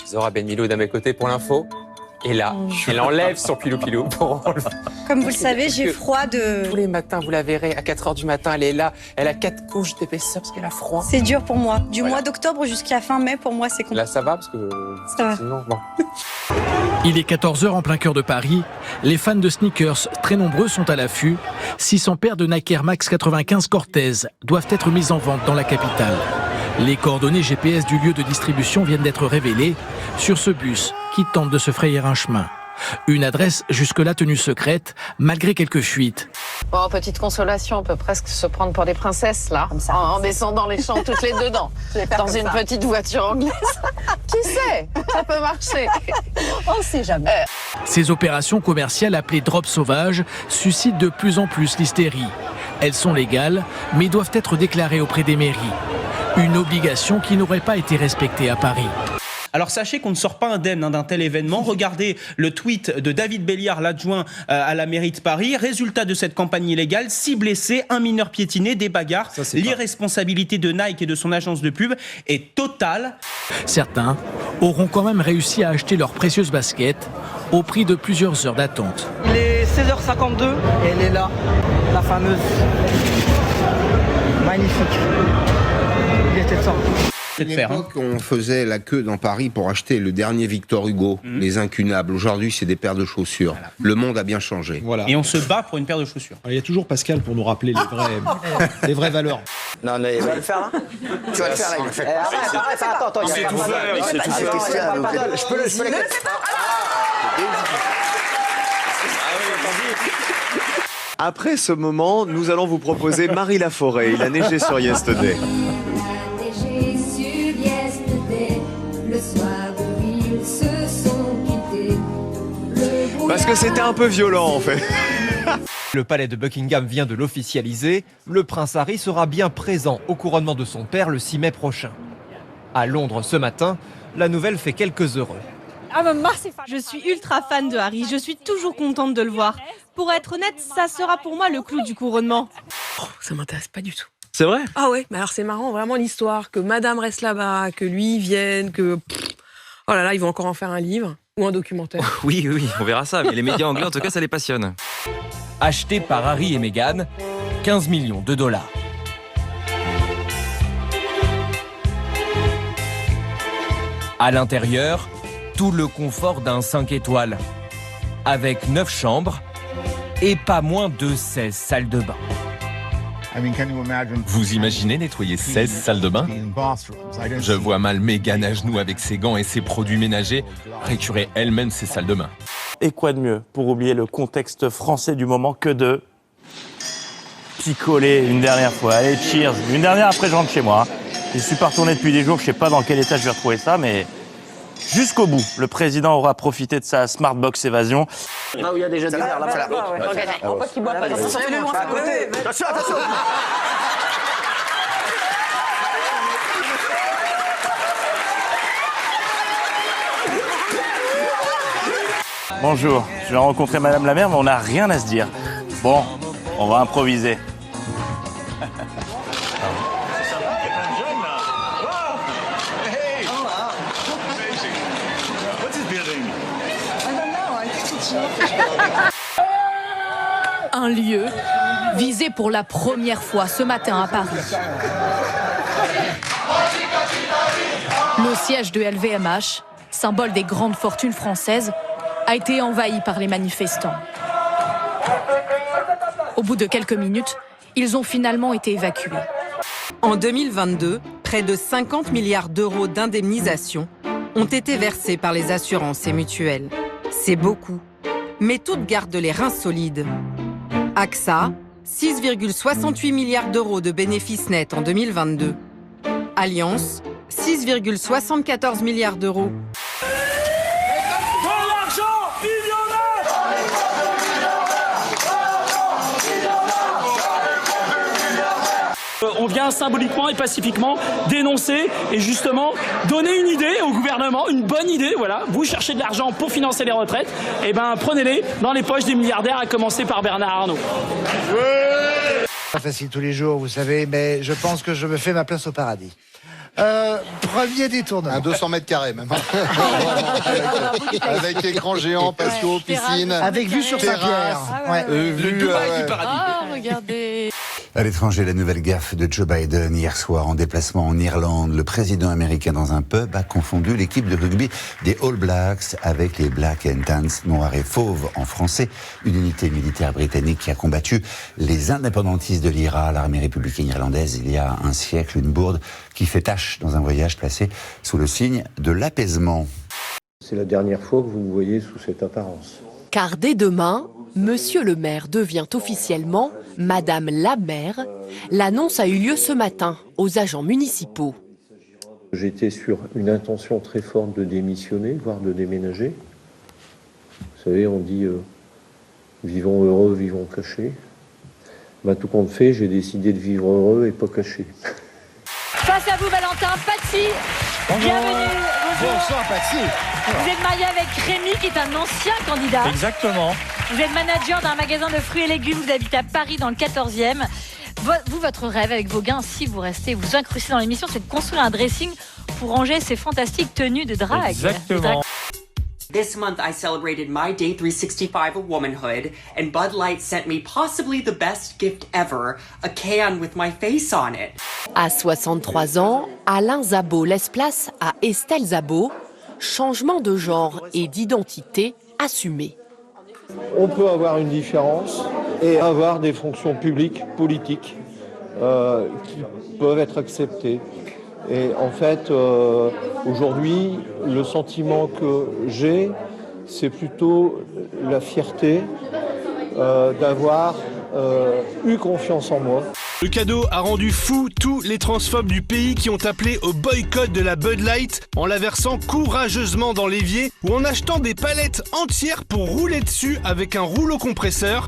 Zora Ben-Miloud à mes côtés pour l'info. Et là, elle enlève son pilou-pilou pour enlever. Comme vous le savez, j'ai froid de... Tous les matins, vous la verrez, à 4h du matin, elle est là. Elle a 4 couches d'épaisseur parce qu'elle a froid. C'est dur pour moi. Du mois d'octobre jusqu'à fin mai, pour moi, c'est compliqué. Là, ça va parce que... Ça va. Sinon, bon. Il est 14h en plein cœur de Paris. Les fans de sneakers, très nombreux, sont à l'affût. 600 paires de Nike Air Max 95 Cortez doivent être mises en vente dans la capitale. Les coordonnées GPS du lieu de distribution viennent d'être révélées sur ce bus qui tente de se frayer un chemin. Une adresse jusque-là tenue secrète, malgré quelques fuites. Bon, petite consolation, on peut presque se prendre pour des princesses, là, en descendant les champs toutes les deux dans une petite voiture anglaise. Qui sait? Ça peut marcher. On sait jamais. Ces opérations commerciales appelées drop sauvages suscitent de plus en plus l'hystérie. Elles sont légales, mais doivent être déclarées auprès des mairies. Une obligation qui n'aurait pas été respectée à Paris. Alors sachez qu'on ne sort pas indemne d'un tel événement. Regardez le tweet de David Béliard, l'adjoint à la mairie de Paris. Résultat de cette campagne illégale, 6 blessés, un mineur piétiné, des bagarres. L'irresponsabilité de Nike et de son agence de pub est totale. Certains auront quand même réussi à acheter leurs précieuses baskets au prix de plusieurs heures d'attente. Il est 16h52 et elle est là, la fameuse. Magnifique. Il était sorti. À une époque, on faisait la queue dans Paris pour acheter le dernier Victor Hugo, les incunables. Aujourd'hui, c'est des paires de chaussures. Voilà. Le monde a bien changé. Voilà. Et on se bat pour une paire de chaussures. Il y a toujours Pascal pour nous rappeler les vraies valeurs. Non, mais tu vas le faire là. Tu vas le faire là. Attends, il sait tout faire. Il sait tout faire. Je peux le faire. Après ce moment, nous allons vous proposer Marie Laforêt. Il a neigé sur Yesterday. Parce que c'était un peu violent en fait. Le palais de Buckingham vient de l'officialiser. Le prince Harry sera bien présent au couronnement de son père le 6 mai prochain. À Londres ce matin, la nouvelle fait quelques heureux. Je suis ultra fan de Harry, je suis toujours contente de le voir. Pour être honnête, ça sera pour moi le clou du couronnement. Oh, ça m'intéresse pas du tout. C'est vrai? Ah ouais, mais alors c'est marrant, vraiment l'histoire, que madame reste là-bas, que lui vienne, que... Oh là là, ils vont encore en faire un livre ou un documentaire. Oui, on verra ça, mais les médias anglais, en tout cas, ça les passionne. Acheté par Harry et Meghan, 15 millions de dollars. À l'intérieur, tout le confort d'un 5 étoiles, avec 9 chambres et pas moins de 16 salles de bain. Vous imaginez nettoyer 16 salles de bain? Je vois mal Meghan à genoux avec ses gants et ses produits ménagers récurer elle-même ses salles de bain. Et quoi de mieux pour oublier le contexte français du moment que de picoler une dernière fois. Allez, cheers. Une dernière, après je rentre chez moi. Je suis pas retourné depuis des jours, je sais pas dans quel état je vais retrouver ça, mais jusqu'au bout. Le président aura profité de sa Smartbox évasion. Là où il y a déjà des verres, là, voilà. On voit qu'il boit pas. Attention, attention. Bonjour, je vais rencontrer Madame la maire, mais on n'a rien à se dire. Bon, on va improviser. Un lieu visé pour la première fois ce matin à Paris. Le siège de LVMH, symbole des grandes fortunes françaises, a été envahi par les manifestants. Au bout de quelques minutes, ils ont finalement été évacués. En 2022, près de 50 milliards d'euros d'indemnisation ont été versés par les assurances et mutuelles. C'est beaucoup, mais toutes gardent les reins solides. AXA, 6,68 milliards d'euros de bénéfices nets en 2022. Allianz, 6,74 milliards d'euros. On vient symboliquement et pacifiquement dénoncer et justement donner une idée au gouvernement, une bonne idée, voilà. Vous cherchez de l'argent pour financer les retraites, et ben prenez-les dans les poches des milliardaires, à commencer par Bernard Arnault. Pas facile tous les jours, vous savez, mais je pense que je me fais ma place au paradis. Premier détournement. Un 200 mètres carrés, même. avec écran géant, patio, piscine. Avec vue sur Saint-Pierre. Le Dubaï du paradis. Ah, regardez. À l'étranger, la nouvelle gaffe de Joe Biden hier soir en déplacement en Irlande. Le président américain dans un pub a confondu l'équipe de rugby des All Blacks avec les Black and Tans, noir et fauve en français, une unité militaire britannique qui a combattu les indépendantistes de l'IRA, l'armée républicaine irlandaise, il y a un siècle, une bourde qui fait tache dans un voyage placé sous le signe de l'apaisement. C'est la dernière fois que vous me voyez sous cette apparence. Car dès demain, Monsieur le maire devient officiellement Madame la maire. L'annonce a eu lieu ce matin aux agents municipaux. J'étais sur une intention très forte de démissionner, voire de déménager. Vous savez, on dit vivons heureux, vivons cachés. Bah, tout compte fait, j'ai décidé de vivre heureux et pas caché. Face à vous, Valentin, Patsy. Bonjour. Bienvenue. Bonsoir, Patsy. Vous êtes marié avec Rémi, qui est un ancien candidat. Exactement. Vous êtes manager d'un magasin de fruits et légumes. Vous habitez à Paris, dans le 14e. Vous, votre rêve avec vos gains, si vous restez, vous incrustez dans l'émission, c'est de construire un dressing pour ranger ces fantastiques tenues de drague. Exactement. This month I celebrated my day 365 of womanhood, and Bud Light sent me possibly the best gift ever, a can with my face on it. À 63 ans, Alain Zabot laisse place à Estelle Zabot. Changement de genre et d'identité assumé. On peut avoir une différence et avoir des fonctions publiques, politiques, qui peuvent être acceptées. Et en fait, aujourd'hui, le sentiment que j'ai, c'est plutôt la fierté d'avoir eu confiance en moi. Le cadeau a rendu fou tous les transphobes du pays qui ont appelé au boycott de la Bud Light en la versant courageusement dans l'évier ou en achetant des palettes entières pour rouler dessus avec un rouleau compresseur.